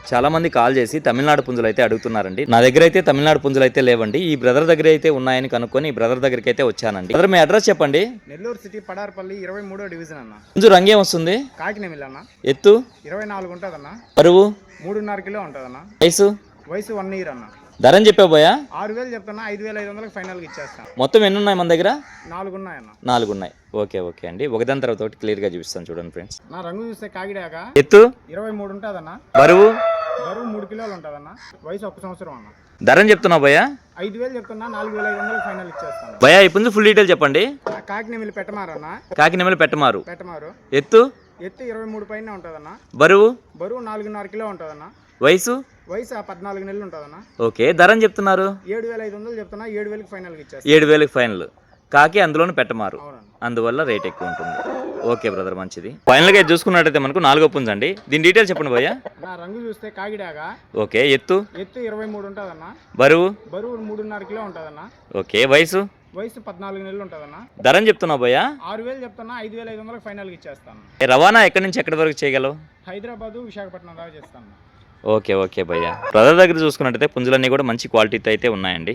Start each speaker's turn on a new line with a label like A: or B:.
A: చాలా మంది కాల్ చేసి తమిళనాడు పుంజులు అయితే అడుగుతున్నారండి. నా దగ్గర అయితే తమిళనాడు పుంజులు అయితే లేవండి. ఈ బ్రదర్ దగ్గర అయితే ఉన్నాయని కనుక్కొని ఈ బ్రదర్ దగ్గరికి అయితే వచ్చానండి. బ్రదర్ మీ అడ్రస్ చెప్పండి.
B: నెల్లూరు సిటీ పడార్పల్లి 23వ డివిజన్ అన్న.
A: పుంజు రంగేం వస్తుంది?
B: కాకినెమిలి అన్న.
A: ఎత్తు
B: 24 ఉంటుందన్న.
A: బరువు
B: 3.5 కిలో ఉంటుందన్న. వయసు 1 ఇయర్ అన్న.
A: ధరని చెప్పావు భయ్యా?
B: 6,000 చెప్తున్నా, 5,500కి ఫైనల్గా ఇచ్చేస్తాను.
A: మొత్తం ఎన్ని ఉన్నాయి మన దగ్గర?
B: 4 ఉన్నాయన్న.
A: 4 ఉన్నాయి. ఓకే ఓకే అండి, ఒకదాని తర్వాత ఒకటి క్లియర్ గా చూపిస్తాను చూడండి ఫ్రెండ్స్.
B: నా రంగు చూస్తే కాకిడాక.
A: ఎత్తు
B: 23 ఉంటుందన్న.
A: బరువు
B: 3 కిలోలు ఉంటుందన్న. వయసు 1 సంవత్సరం అన్న.
A: ధరని చెప్తున్నావు భయ్యా?
B: 5,000 చెప్తున్నా, 4,500కి ఫైనల్ ఇచ్చేస్తాను.
A: భయ్యా ఈ పుంజు ఫుల్ డీటెయిల్ చెప్పండి.
B: కాకినెమిలి పెట్టమారన్న.
A: కాకినెమిలి పెట్టమారు. ఎత్తు
B: 23 పైన ఉంటుందన్న.
A: బరువు
B: 4.5 కిలో ఉంటుందన్న.
A: వయసు
B: 14 నెలలు ఉంటుందన్న.
A: ఓకే, ధరని చెప్తున్నారు?
B: 7,500 చెప్తున్నా, 7,000కి ఫైనల్గా ఇచ్చేస్తాను.
A: 7,000కి ఫైనల్. కాకి అందులోనే పెట్టమారు,
B: అవునండి.
A: అందువల్ల రేట్ ఎక్కువ ఉంటుంది. ఓకే బ్రదర్, మంచిది. ఫైనల్ గా చూసుకున్నట్టయితే మనకు 4వ పుంజు అండి. దీని డీటెయిల్స్ చెప్పండి భయ్యా.
B: నా రంగు చూస్తే కాకిడాక.
A: ఓకే, ఎత్తు
B: 23 ఉంటుందన్న.
A: బరువు
B: 3.5 కిలో ఉంటుందన్న.
A: ఓకే, వయసు
B: 14 నెలలు ఉంటుందన్న.
A: ధరని చెప్తున్నావు భయ్యా?
B: 6,000 చెప్తున్నా, 5,500కి ఫైనల్గా ఇచ్చేస్తాను.
A: రవాణా ఎక్కడి నుంచి ఎక్కడి వరకు చేయగలవు?
B: హైదరాబాదు, విశాఖపట్నం దాకా చేస్తాను.
A: ఓకే ఓకే భయ్యా. బ్రదర్ దగ్గర చూసుకున్నట్టయితే పుంజులన్నీ కూడా మంచి క్వాలిటీతో అయితే ఉన్నాయండి.